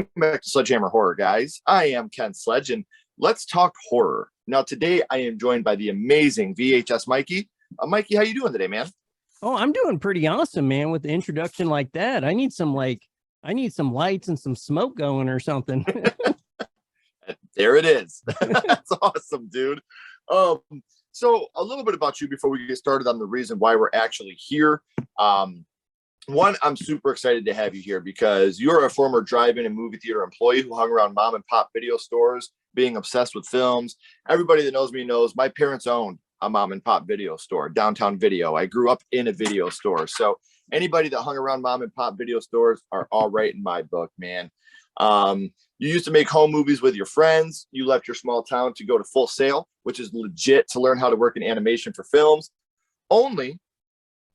Welcome back to Sledgehammer Horror, guys. I am Ken Sledge, and let's talk horror. Now, today I am joined by the amazing VHS Mikey. Mikey, how you doing today, man? Oh, I'm doing pretty awesome, man, with the introduction like that. I need some lights and some smoke going or something. There it is. That's awesome, dude. So a little bit about you before we get started on the reason why we're actually here. One, I'm super excited to have you here because you're a former drive-in and movie theater employee who hung around mom and pop video stores, being obsessed with films. Everybody that knows me knows my parents owned a mom and pop video store, Downtown Video. I grew up in a video store. So anybody that hung around mom and pop video stores are all right in my book, man. You used to make home movies with your friends. You left your small town to go to Full Sail, which is legit, to learn how to work in animation for films, only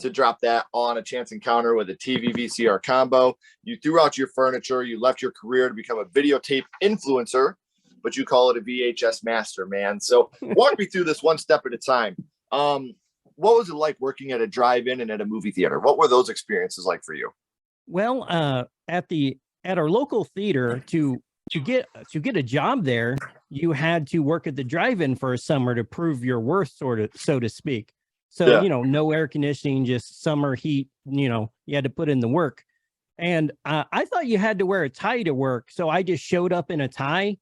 to drop that on a chance encounter with a TV VCR combo. You threw out your furniture. You left your career to become a videotape influencer, but you call it a VHS master, man. So walk me through this one step at a time. What was it like working at a drive-in and at a movie theater? What were those experiences like for you? Well, at our local theater to get a job there, you had to work at the drive-in for a summer to prove your worth, sort of, so to speak. So, Yeah. No air conditioning, just summer heat, you had to put in the work. And I thought you had to wear a tie to work. So I just showed up in a tie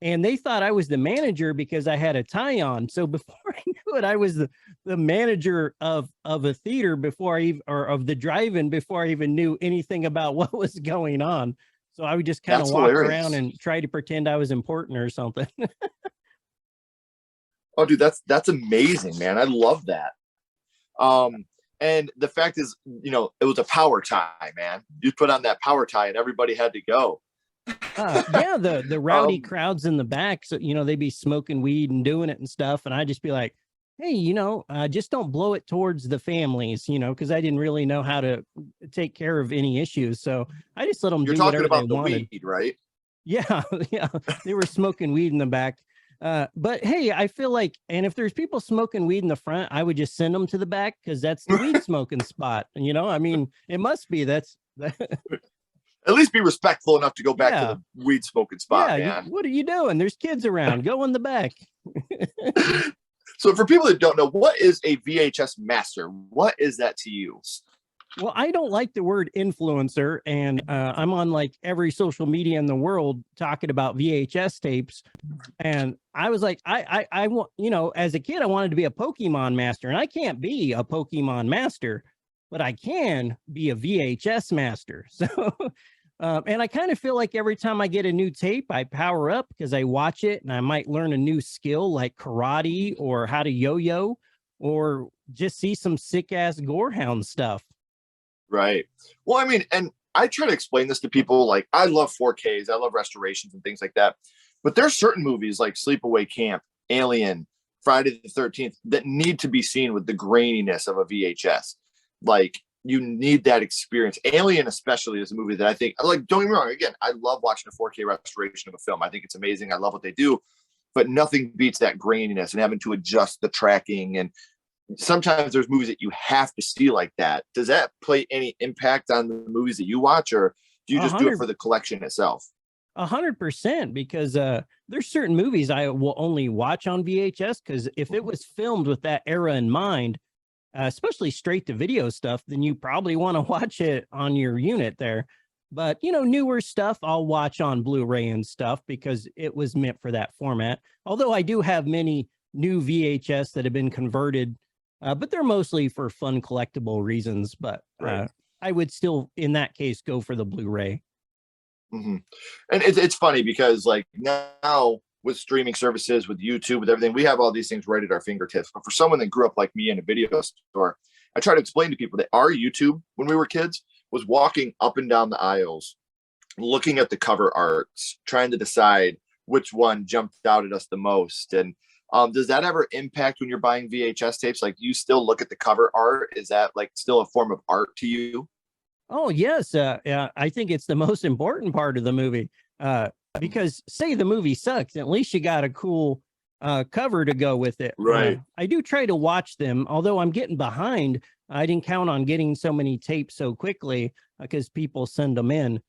and they thought I was the manager because I had a tie on. So before I knew it, I was the manager of a theater or of the drive-in before I even knew anything about what was going on. So I would just kind of walk around and try to pretend I was important or something. Oh, dude, that's amazing, man. I love that. And the fact is, it was a power tie, man. You put on that power tie and everybody had to go. Yeah, the rowdy crowds in the back, so they'd be smoking weed and doing it and stuff, and I'd just be like, hey, just don't blow it towards the families, because I didn't really know how to take care of any issues, so I just let them do whatever they wanted. Weed, right? Yeah, yeah, they were smoking weed in the back. But hey, I feel like, and if there's people smoking weed in the front, I would just send them to the back because that's the weed smoking spot. I mean, it must be that's. At least be respectful enough to go back to the weed smoking spot, man. What are you doing? There's kids around. Go in the back. So for people that don't know, what is a VHS master? What is that to you? Well, I don't like the word influencer, and I'm on like every social media in the world talking about VHS tapes. And I was like, I want, as a kid, I wanted to be a Pokemon master, and I can't be a Pokemon master, but I can be a VHS master. So, and I kind of feel like every time I get a new tape, I power up because I watch it and I might learn a new skill like karate or how to yo-yo or just see some sick ass gorehound stuff. Right. Well, I mean, and I try to explain this to people. Like, I love 4Ks. I love restorations and things like that. But there's certain movies like Sleepaway Camp, Alien, Friday the 13th that need to be seen with the graininess of a VHS. Like, you need that experience. Alien especially is a movie that I think, like, don't get me wrong, again, I love watching a 4K restoration of a film. I think it's amazing. I love what they do, but nothing beats that graininess and having to adjust the tracking. And sometimes there's movies that you have to see like that. Does that play any impact on the movies that you watch, or do you just do it for the collection itself? 100%, because there's certain movies I will only watch on VHS because if it was filmed with that era in mind, especially straight to video stuff, then you probably want to watch it on your unit there. But, newer stuff I'll watch on Blu-ray and stuff because it was meant for that format. Although I do have many new VHS that have been converted, but they're mostly for fun collectible reasons. But I would still, in that case, go for the Blu-ray. Mm-hmm. And it's funny because like now with streaming services, with YouTube, with everything, we have all these things right at our fingertips. But for someone that grew up like me in a video store, I try to explain to people that our YouTube when we were kids was walking up and down the aisles, looking at the cover arts, trying to decide which one jumped out at us the most. And does that ever impact when you're buying VHS tapes? Like, do you still look at the cover art? Is that like still a form of art to you? Oh, yes. I think it's the most important part of the movie. Because say the movie sucks, at least you got a cool cover to go with it. Right. I do try to watch them, although I'm getting behind. I didn't count on getting so many tapes so quickly because people send them in.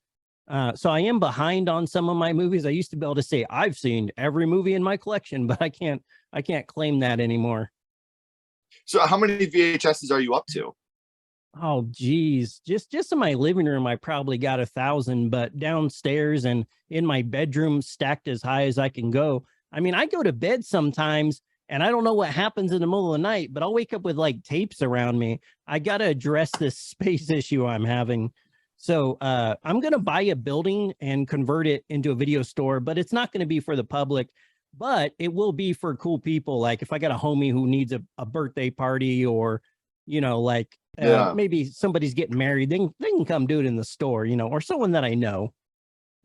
So I am behind on some of my movies. I used to be able to say I've seen every movie in my collection, but I can't claim that anymore. So how many VHSs are you up to? Oh geez. Just in my living room, I probably got 1,000, but downstairs and in my bedroom stacked as high as I can go. I mean, I go to bed sometimes and I don't know what happens in the middle of the night, but I'll wake up with like tapes around me. I gotta address this space issue I'm having. So I'm gonna buy a building and convert it into a video store, but it's not gonna be for the public, but it will be for cool people. Like if I got a homie who needs a birthday party, or like Yeah, maybe somebody's getting married, they can come do it in the store, or someone that I know.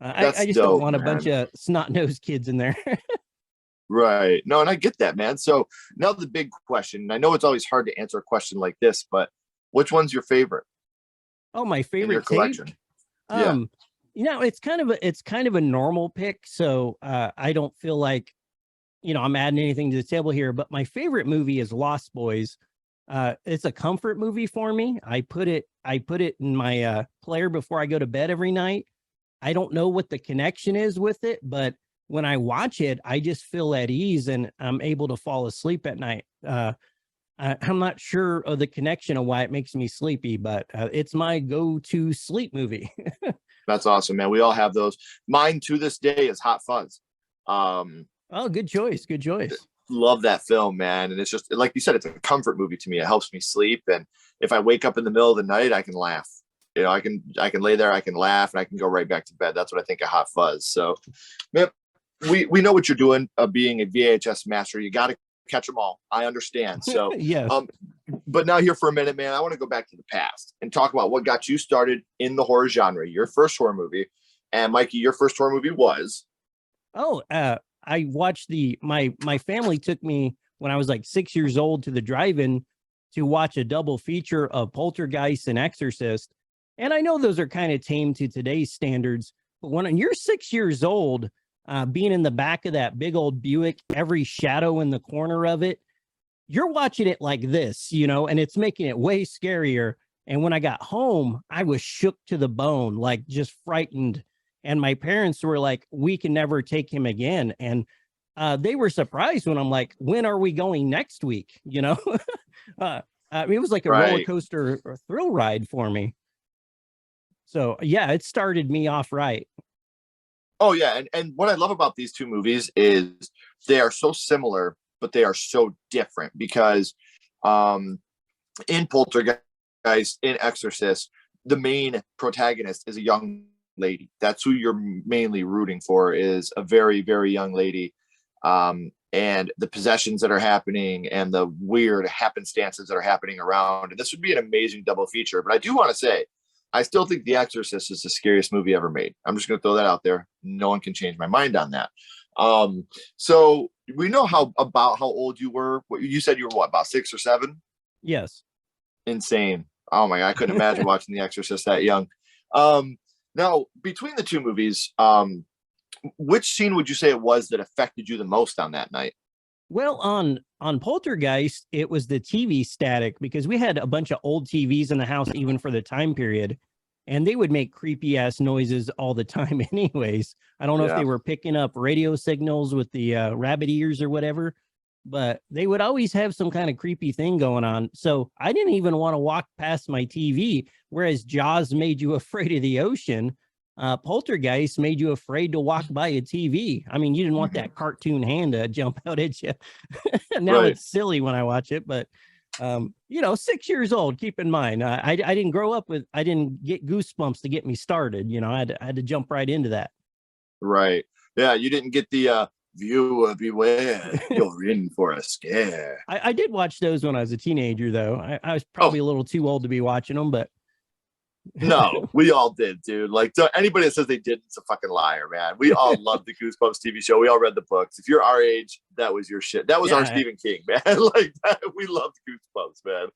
I that's just don't dope, want a bunch man. of snot-nosed kids in there. Right. No, and I get that, man. So now the big question, and I know it's always hard to answer a question like this, but which one's your favorite Oh, my in your favorite tape. collection? Yeah. Um, it's kind of a normal pick, so I don't feel like I'm adding anything to the table here. But my favorite movie is Lost Boys. It's a comfort movie for me. I put it in my player before I go to bed every night. I don't know what the connection is with it, but when I watch it, I just feel at ease and I'm able to fall asleep at night. I'm not sure of the connection of why it makes me sleepy, but it's my go-to sleep movie. That's awesome, man. We all have those. Mine to this day is Hot Fuzz. Oh, good choice. Good choice. Love that film, man. And it's just like you said, it's a comfort movie to me. It helps me sleep. And if I wake up in the middle of the night, I can laugh. I can lay there, I can laugh, and I can go right back to bed. That's what I think of Hot Fuzz. So, man, we know what you're doing, being a VHS master. You got to catch them all. I understand. So, Yes. but now here for a minute, man, I want to go back to the past and talk about what got you started in the horror genre. Your first horror movie, and Mikey, your first horror movie was. Oh, I watched my family took me when I was like 6 years old to the drive-in to watch a double feature of Poltergeist and Exorcist. And I know those are kind of tame to today's standards, but when you're 6 years old, being in the back of that big old Buick, every shadow in the corner of it, you're watching it like this, and it's making it way scarier. And when I got home, I was shook to the bone, like just frightened. And my parents were like, we can never take him again. And they were surprised when I'm like, when are we going next week? It was like a roller Right. coaster or thrill ride for me. So yeah, it started me off right. Oh yeah, and what I love about these two movies is they are so similar, but they are so different because um in Poltergeist, in Exorcist, the main protagonist is a young lady. That's who you're mainly rooting for, is a very, very young lady. And the possessions that are happening and the weird happenstances that are happening around. And this would be an amazing double feature. But I do want to say, I still think The Exorcist is the scariest movie ever made. I'm just going to throw that out there. No one can change my mind on that. So we know how old you were. What you said, you were what, about 6 or 7? Yes. Insane. Oh my God, I couldn't imagine watching The Exorcist that young. Now, between the two movies, which scene would you say it was that affected you the most on that night? Well, on Poltergeist, it was the TV static because we had a bunch of old TVs in the house, even for the time period, and they would make creepy ass noises all the time. Anyways, I don't know if Yeah. they were picking up radio signals with the rabbit ears or whatever, but they would always have some kind of creepy thing going on. So I didn't even want to walk past my TV. Whereas Jaws made you afraid of the ocean, Poltergeist made you afraid to walk by a TV. I mean, you didn't want that cartoon hand to jump out at you. Now Right. it's silly when I watch it, but 6 years old. Keep in mind, I didn't grow up with. I didn't get goosebumps to get me started. I had to jump right into that. Right. Yeah, you didn't get the viewer beware, you're in for a scare. I did watch those when I was a teenager, though. I was Oh, probably a little too old to be watching them, but no, we all did, dude. Like, anybody that says they didn't is a fucking liar, man. We all loved the Goosebumps TV show. We all read the books. If you're our age, that was your shit. That was our yeah. Stephen King, man. Like that, we loved Goosebumps, man.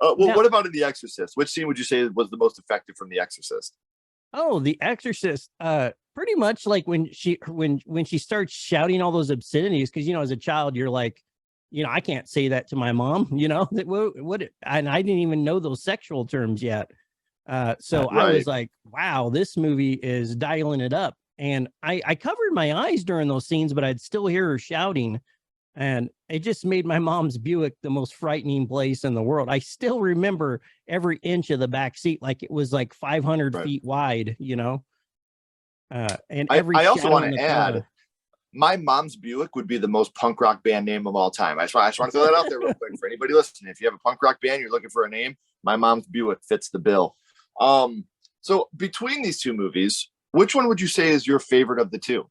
Well, Now, what about in The Exorcist? Which scene would you say was the most effective from The Exorcist? oh, The Exorcist. Pretty much like when she starts shouting all those obscenities, because as a child you're like, I can't say that to my mom. What? And I didn't even know those sexual terms yet. So I Right. was like, wow, this movie is dialing it up. And I covered my eyes during those scenes, but I'd still hear her shouting. And it just made my mom's Buick the most frightening place in the world. I still remember every inch of the back seat like it was like 500 Right. feet wide, and I, every I also shadow want in the to add, car. my mom's Buick would be the most punk rock band name of all time. I just want to throw that out there real quick for anybody listening. If you have a punk rock band, you're looking for a name, my mom's Buick fits the bill. So between these two movies, which one would you say is your favorite of the two?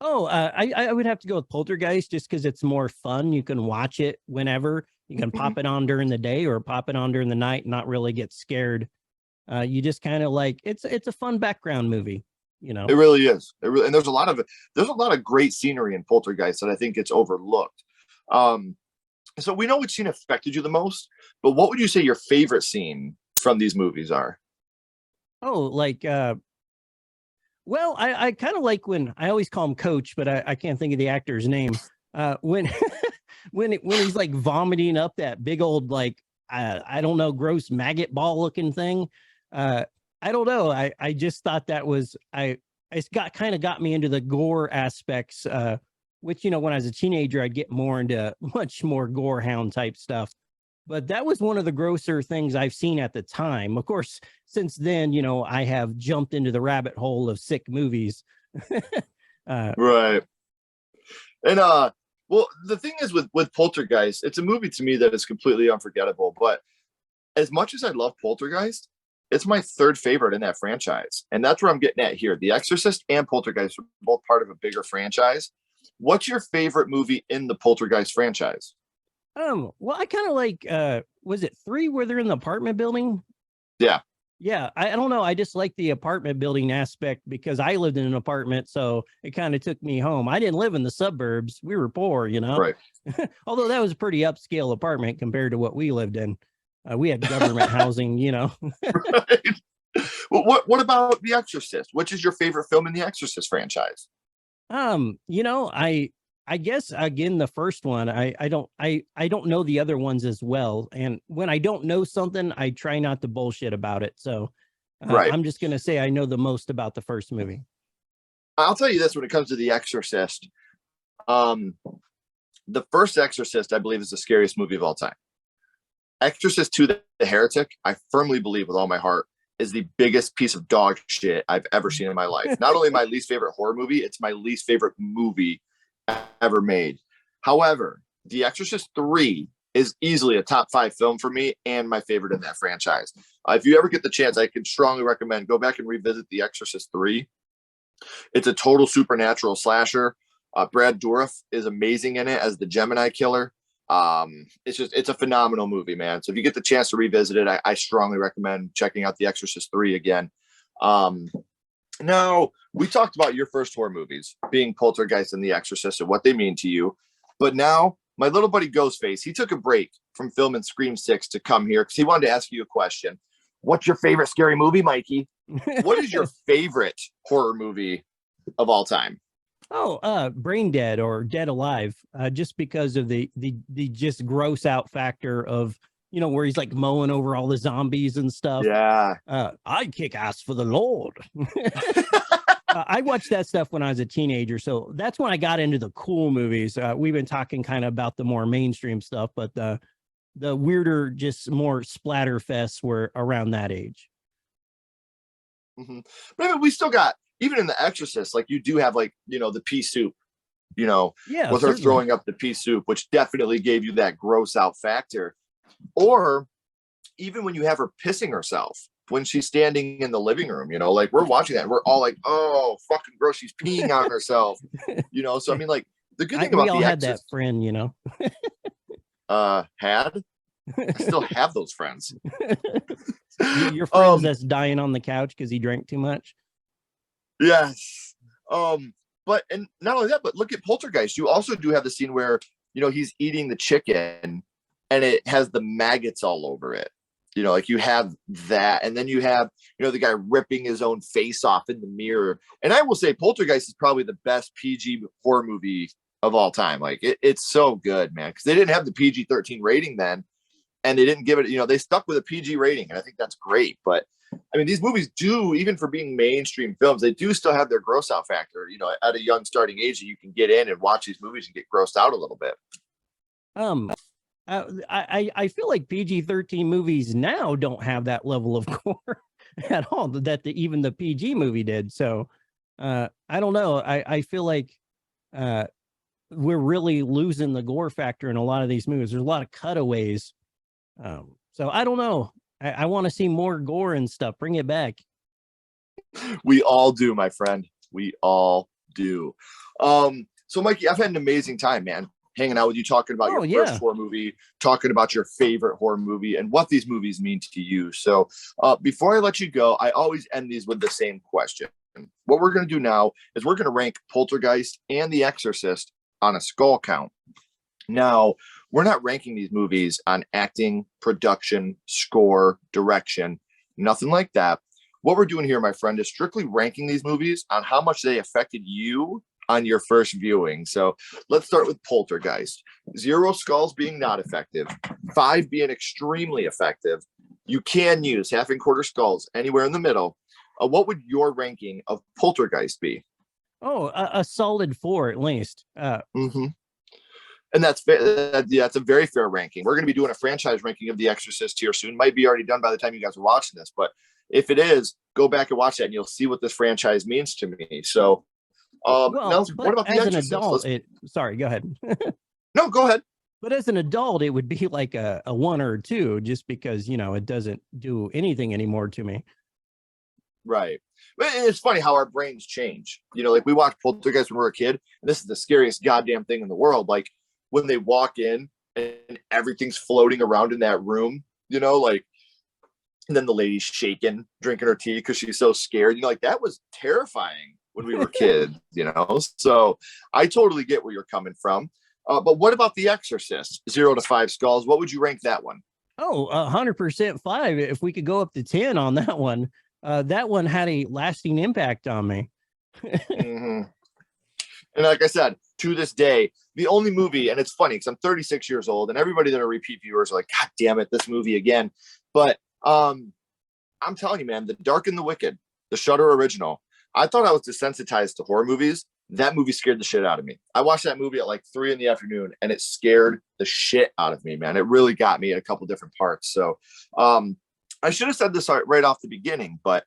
Oh, I would have to go with Poltergeist just because it's more fun. You can watch it whenever. You can Mhm. pop it on during the day or pop it on during the night and not really get scared. You just kind of like it's a fun background movie, you It know. really is. And there's a lot of great scenery in Poltergeist that I think gets overlooked. Um, so we know which scene affected you the most, but what would you say your favorite scene from these movies are? Oh, like well, I kind of like when I always call him Coach, but I can't think of the actor's name. When when he's like vomiting up that big old like I don't know gross maggot ball looking thing. Uh, I don't know. I just thought that was it's got kind of got me into the gore aspects. Which when I was a teenager I'd get more into much more gore hound type stuff. But that was one of the grosser things I've seen at the time. Of course, since then, I have jumped into the rabbit hole of sick movies. uh, Right. And well, the thing is with Poltergeist, it's a movie to me that is completely unforgettable. But as much as I love Poltergeist, it's my third favorite in that franchise. And that's where I'm getting at here. The Exorcist and Poltergeist are both part of a bigger franchise. What's your favorite movie in the Poltergeist franchise? well, I kind of like was it three where they're in the apartment building? Yeah. Yeah, I don't know. I just like the apartment building aspect because I lived in an apartment, so it kind of took me home. I didn't live in the suburbs. We were poor. Right. Although that was a pretty upscale apartment compared to what we lived in. We had government housing. Right. Well, what about The Exorcist? Which is your favorite film in the Exorcist franchise? I guess again the first one. I don't know the other ones as well. And when I don't know something, I try not to bullshit about it. So Right. I'm just gonna say I know the most about the first movie. I'll tell you this: when it comes to The Exorcist, um, the first Exorcist, I believe, is the scariest movie of all time. Exorcist 2, The Heretic, I firmly believe with all my heart, is the biggest piece of dog shit I've ever seen in my life. Not only my least favorite horror movie, it's my least favorite movie ever made. However, The Exorcist 3 is easily a top 5 film for me and my favorite in that franchise. If you ever get the chance, I can strongly recommend go back and revisit The Exorcist 3. It's a total supernatural slasher. Brad Dourif is amazing in it as the Gemini killer. It's a phenomenal movie, man. So if you get the chance to revisit it, I strongly recommend checking out The Exorcist 3 again. Um, Now, we talked about your first horror movies being Poltergeist and The Exorcist and what they mean to you. But now, my little buddy Ghostface, he took a break from filming Scream 6 to come here because he wanted to ask you a question. What's your favorite scary movie, Mikey? What is your favorite horror movie of all time? Oh, Brain Dead or Dead Alive, just because of the just gross out factor of where he's like mowing over all the zombies and stuff. Yeah. I kick ass for the Lord. I watched that stuff when I was a teenager, so that's when I got into the cool movies. We've been talking kind of about the more mainstream stuff, but the weirder, just more splatter fests were around that age. Mm-hmm. But I mean, we still got, even in The Exorcist, like you do have like, the pea soup, Yeah, with her certainly. throwing up the pea soup, which definitely gave you that gross out factor. Or even when you have her pissing herself when she's standing in the living room, like we're watching that and we're all like, oh, fucking gross, she's peeing on herself, So, I mean, like the good thing We about all The had that Exorcist, friend. I still have those friends. Your friends that's dying on the couch because he drank too much. Yes. But and not only that, but look at Poltergeist. You also do have the scene where he's eating the chicken and it has the maggots all over it. Like you have that, and then you have the guy ripping his own face off in the mirror. And I will say, Poltergeist is probably the best PG horror movie of all time. Like it's so good, man, because they didn't have the PG-13 rating then, and they didn't give it, they stuck with a PG rating, and I think that's great. But I mean, these movies do, even for being mainstream films, they do still have their gross out factor, at a young starting age that you can get in and watch these movies and get grossed out a little bit. I feel like PG-13 movies now don't have that level of gore at all that even the PG movie did. So I don't know. I feel like we're really losing the gore factor in a lot of these movies. There's a lot of cutaways. So I don't know. I want to see more gore and stuff. Bring it back. We all do, my friend. We all do. So Mikey, I've had an amazing time, man, hanging out with you, talking about your first horror movie, talking about your favorite horror movie and what these movies mean to you. So before I let you go, I always end these with the same question. What we're going to do now is we're going to rank Poltergeist and The Exorcist on a skull count. Now, we're not ranking these movies on acting, production, score, direction, nothing like that. What we're doing here, my friend, is strictly ranking these movies on how much they affected you on your first viewing. So let's start with Poltergeist. 0 skulls being not effective, 5 being extremely effective. You can use half and quarter skulls anywhere in the middle. What would your ranking of Poltergeist be? Oh, a solid 4 at least. And that's a very fair ranking. We're going to be doing a franchise ranking of The Exorcist here soon. Might be already done by the time you guys are watching this, but if it is, go back and watch that and you'll see what this franchise means to me. So now, what about The Exorcist? An adult, sorry, go ahead. No, go ahead. But as an adult, it would be like a 1 or a 2, just because, it doesn't do anything anymore to me. Right. But it's funny how our brains change. Like we watched Poltergeist when we were a kid, and this is the scariest goddamn thing in the world. Like when they walk in and everything's floating around in that room, and then the lady's shaking, drinking her tea because she's so scared. Like that was terrifying when we were kids, So I totally get where you're coming from. But what about The Exorcist? 0 to 5 skulls. What would you rank that one? Oh, 100% 5. If we could go up to 10 on that one. That one had a lasting impact on me. And like I said, to this day, the only movie, and it's funny because I'm 36 years old, and everybody that are repeat viewers are like, God damn it, this movie again. But I'm telling you, man, The Dark and the Wicked, the Shudder original, I thought I was desensitized to horror movies. That movie scared the shit out of me. I watched that movie at like 3 p.m, and it scared the shit out of me, man. It really got me in a couple different parts. So I should have said this right off the beginning, but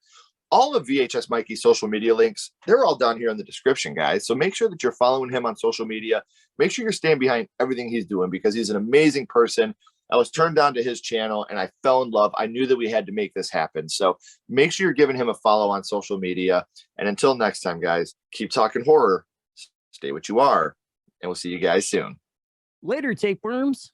all of VHS Mikey's social media links, they're all down here in the description, guys. So make sure that you're following him on social media. Make sure you're staying behind everything he's doing because he's an amazing person. I was turned on to his channel and I fell in love. I knew that we had to make this happen. So make sure you're giving him a follow on social media. And until next time, guys, keep talking horror. Stay what you are. And we'll see you guys soon. Later, tapeworms.